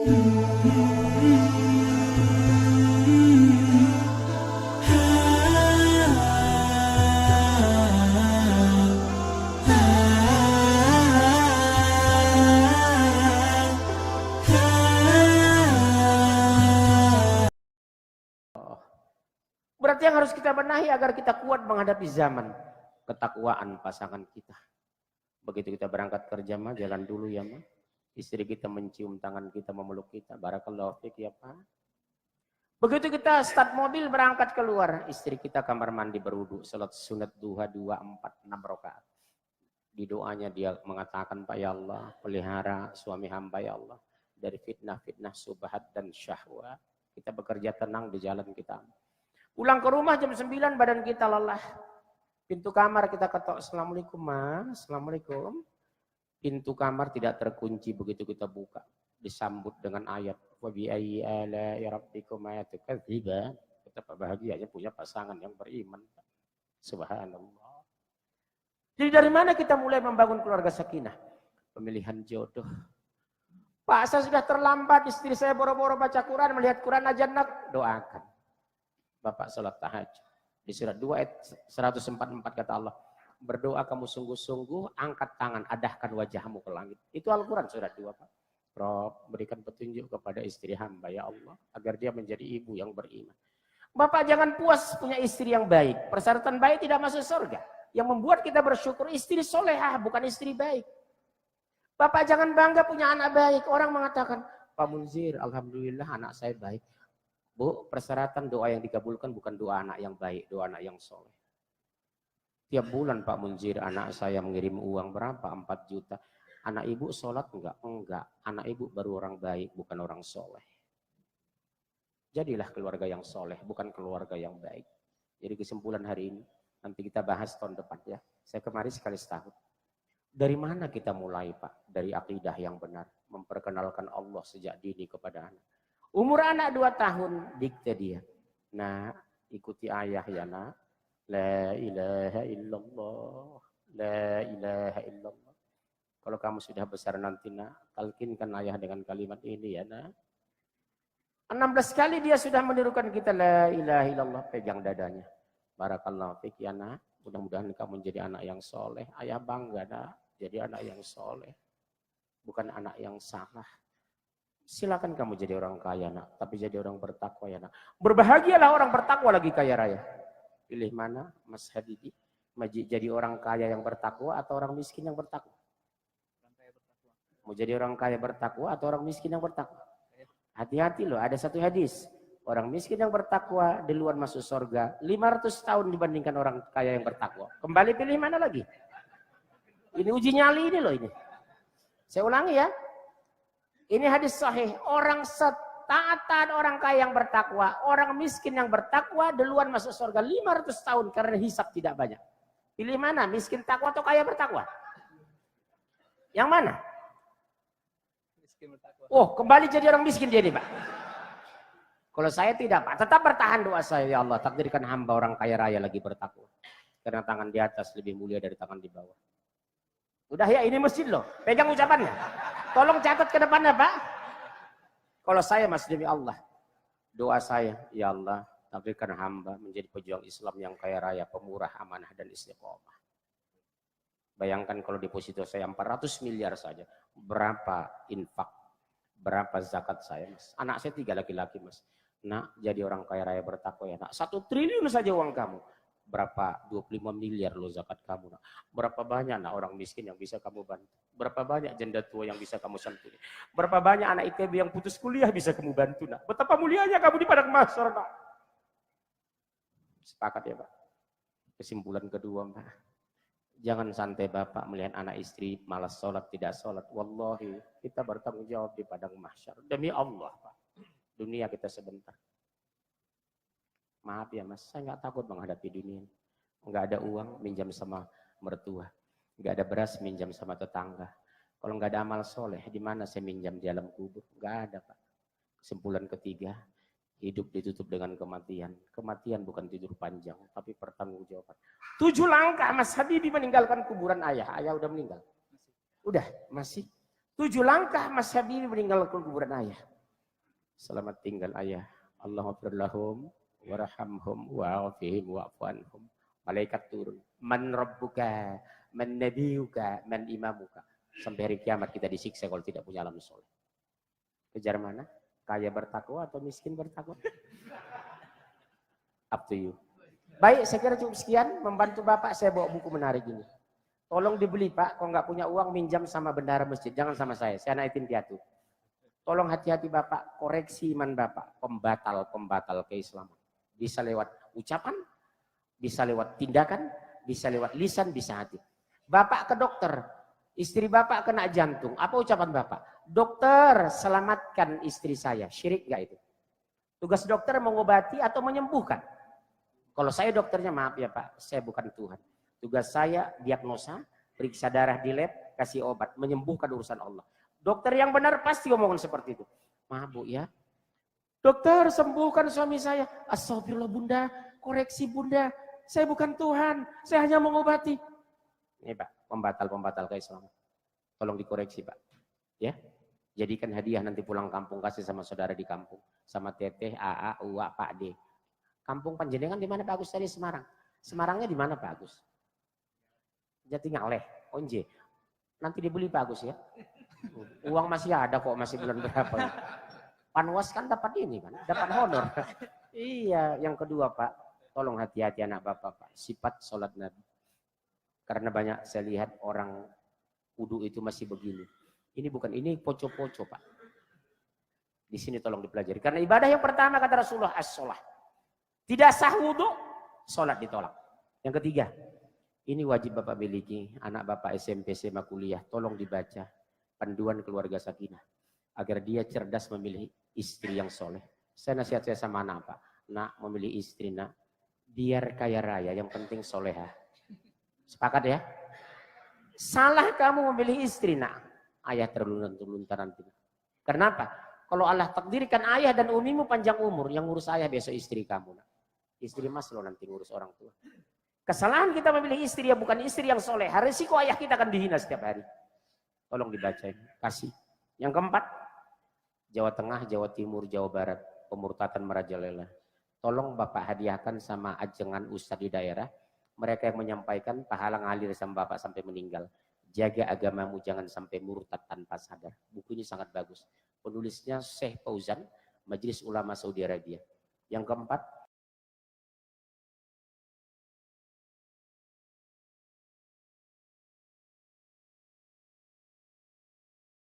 Berarti yang harus kita benahi agar kita kuat menghadapi zaman. Ketakwaan pasangan kita. Begitu kita berangkat kerja mah, jalan dulu ya mah. Istri kita mencium tangan kita, memeluk kita. Barakallahu fiik ya Pak. Begitu kita start mobil berangkat keluar, istri kita kamar mandi berwudu, salat sunat duha 2, 4, 6 rakaat. Di doanya dia mengatakan, Pak ya Allah, pelihara suami hamba ya Allah dari fitnah-fitnah subhat dan syahwat. Kita bekerja tenang di jalan kita. Pulang ke rumah jam 9 badan kita lelah. Pintu kamar kita ketok, Assalamualaikum Mas, Assalamualaikum. Pintu kamar tidak terkunci, begitu kita buka. Disambut dengan ayat. Wa bi ayyi ala'i rabbikuma tukadziban. Betapa bahagianya punya pasangan yang beriman. Subhanallah. Jadi dari mana kita mulai membangun keluarga sakinah? Pemilihan jodoh. Pak, saya sudah terlambat, istri saya boro-boro baca Quran, melihat Quran aja nak, doakan. Bapak salat tahajud. Di surat 2 ayat 144 kata Allah, berdoa kamu sungguh-sungguh, angkat tangan, adahkan wajahmu ke langit. Itu Al-Quran surat 2 Pak. Rob, berikan petunjuk kepada istri hamba ya Allah, agar dia menjadi ibu yang beriman. Bapak jangan puas punya istri yang baik. Persyaratan baik tidak masuk surga. Yang membuat kita bersyukur istri solehah, bukan istri baik. Bapak jangan bangga punya anak baik. Orang mengatakan, Pak Munzir, alhamdulillah anak saya baik. Bu, persyaratan doa yang dikabulkan bukan doa anak yang baik, doa anak yang soleh. Tiap bulan Pak Munzir, anak saya mengirim uang berapa? 4 juta. Anak ibu sholat enggak? Enggak. Anak ibu baru orang baik, bukan orang soleh. Jadilah keluarga yang soleh, bukan keluarga yang baik. Jadi kesimpulan hari ini, nanti kita bahas tahun depan ya. Saya kemarin sekali setahun. Dari mana kita mulai Pak? Dari akidah yang benar. Memperkenalkan Allah sejak dini kepada anak. Umur anak 2 tahun, dikte dia. Nah, ikuti ayah ya nak. La ilaha illallah. La ilaha illallah. Kalau kamu sudah besar nanti nak, talkinkan ayah dengan kalimat ini ya nak. 16 kali dia sudah menirukan kita la ilaha illallah, pegang dadanya. Barakallahu fiik ya nak. Mudah-mudahan kamu menjadi anak yang soleh. Ayah bangga nak, jadi anak yang soleh. Bukan anak yang salah. Silakan kamu jadi orang kaya nak, tapi jadi orang bertakwa ya nak. Berbahagialah orang bertakwa lagi kaya raya. Pilih mana Mas Habibi? Jadi orang kaya yang bertakwa atau orang miskin yang bertakwa? Mau jadi orang kaya bertakwa atau orang miskin yang bertakwa? Hati-hati loh, ada satu hadis. Orang miskin yang bertakwa duluan masuk surga 500 tahun dibandingkan orang kaya yang bertakwa. Kembali pilih mana lagi? Ini uji nyali ini loh ini. Saya ulangi ya. Ini hadis sahih, orang taat orang kaya yang bertakwa, orang miskin yang bertakwa duluan masuk surga 500 tahun karena hisab tidak banyak. Pilih mana, miskin takwa atau kaya bertakwa? Yang mana? Miskin bertakwa. Oh, kembali jadi orang miskin jadi Pak. Kalau saya tidak Pak, tetap bertahan doa saya, ya Allah takdirkan hamba orang kaya raya lagi bertakwa. Karena tangan di atas lebih mulia dari tangan di bawah. Udah ya, ini masjid loh, pegang ucapannya. Tolong catat ke depannya Pak. Kalau saya Mas demi Allah, doa saya, ya Allah, takdirkan hamba menjadi pejuang Islam yang kaya raya, pemurah, amanah dan istiqomah. Bayangkan kalau deposito saya 400 miliar saja, berapa infak, berapa zakat saya Mas. Anak saya 3 laki-laki Mas. Nak, jadi orang kaya raya bertakwa ya nak. 1 triliun saja uang kamu. Berapa? 25 miliar loh zakat kamu nak. Berapa banyak nak orang miskin yang bisa kamu bantu? Berapa banyak janda tua yang bisa kamu santuni? Berapa banyak anak ITB yang putus kuliah bisa kamu bantu nak? Betapa mulianya kamu di padang mahsyar nak. Sepakat ya Pak? Kesimpulan kedua Pak. Jangan santai Bapak melihat anak istri malas sholat, tidak sholat. Wallahi kita bertanggung jawab di padang mahsyar. Demi Allah Pak. Dunia kita sebentar. Maaf ya Mas, saya nggak takut menghadapi dunia. Nggak ada uang, minjam sama mertua. Nggak ada beras, minjam sama tetangga. Kalau nggak ada amal soleh, di mana saya minjam di dalam kubur? Nggak ada Pak. Kesimpulan ketiga, hidup ditutup dengan kematian. Kematian bukan tidur panjang, tapi pertanggungjawaban. 7 langkah Mas Habibi meninggalkan kuburan ayah. Ayah udah meninggal. Udah, masih. 7 langkah Mas Habibi meninggalkan kuburan ayah. Selamat tinggal ayah. Allahumma fir lahum warhamhum wa'afihim wa'fu anhum. Malaikat turun. Man rabbuka, man nabiyuka, man imamuka. Sampai hari kiamat kita disiksa kalau tidak punya alam soleh. Kejar mana? Kaya bertakwa atau miskin bertakwa? Up to you. Baik, saya kira cukup sekian. Membantu Bapak, saya bawa buku menarik ini. Tolong dibeli Pak, kalau nggak punya uang minjam sama bendahara masjid. Jangan sama saya anak yatim piatu. Tolong hati-hati Bapak, koreksi iman Bapak. Pembatal keislaman. Bisa lewat ucapan, bisa lewat tindakan, bisa lewat lisan, bisa hati. Bapak ke dokter, istri Bapak kena jantung. Apa ucapan Bapak? Dokter, selamatkan istri saya. Syirik nggak itu? Tugas dokter mengobati atau menyembuhkan? Kalau saya dokternya, maaf ya Pak, saya bukan Tuhan. Tugas saya diagnosa, periksa darah di lab, kasih obat, menyembuhkan urusan Allah. Dokter yang benar pasti ngomongin seperti itu. Maaf Bu ya. Dokter, sembuhkan suami saya. Astagfirullah Bunda, koreksi Bunda. Saya bukan Tuhan, saya hanya mengobati. Ini Pak, pembatal keislaman. Tolong dikoreksi Pak. Ya. Jadikan hadiah nanti pulang kampung, kasih sama saudara di kampung. Sama teteh, AA, uwa, Pak D. Kampung Panjenengan di mana Pak Agus tadi? Semarang. Semarangnya di mana Pak Agus? Jatingaleh, Onje. Nanti dibeli Pak Agus ya. Uang masih ada kok, masih bulan berapa. Panwas kan dapat ini kan, dapat honor. Iya, yang kedua Pak, tolong hati-hati anak Bapak Pak. Sifat sholat Nabi. Karena banyak saya lihat orang wudu itu masih begini. Ini bukan, ini poco-poco Pak. Di sini tolong dipelajari. Karena ibadah yang pertama kata Rasulullah as-sholah. Tidak sah wudhu, sholat ditolak. Yang ketiga, ini wajib Bapak miliki, anak Bapak SMP, SMA, kuliah, tolong dibaca Panduan Keluarga Sakinah. Agar dia cerdas memilih istri yang soleh. Saya nasihat saya sama anak Pak, nak memilih istri nak, biar kaya raya, yang penting soleha. Sepakat ya? Salah kamu memilih istri nak, ayah terluntar nanti. Kenapa? Kalau Allah takdirkan ayah dan umimu panjang umur, yang ngurus ayah besok istri kamu nak. Istri mas lo nanti ngurus orang tua. Kesalahan kita memilih istri yang bukan istri yang soleh. Resiko ayah kita akan dihina setiap hari. Tolong dibaca ini. Kasih. Yang keempat, Jawa Tengah, Jawa Timur, Jawa Barat. Pemurtatan merajalela. Tolong Bapak hadiahkan sama ajengan ustadz di daerah. Mereka yang menyampaikan pahala ngalir sama Bapak sampai meninggal. Jaga agamamu, jangan sampai murtad tanpa sadar. Buku ini sangat bagus. Penulisnya Syekh Fauzan, Majelis Ulama Saudi Arabia. Yang keempat,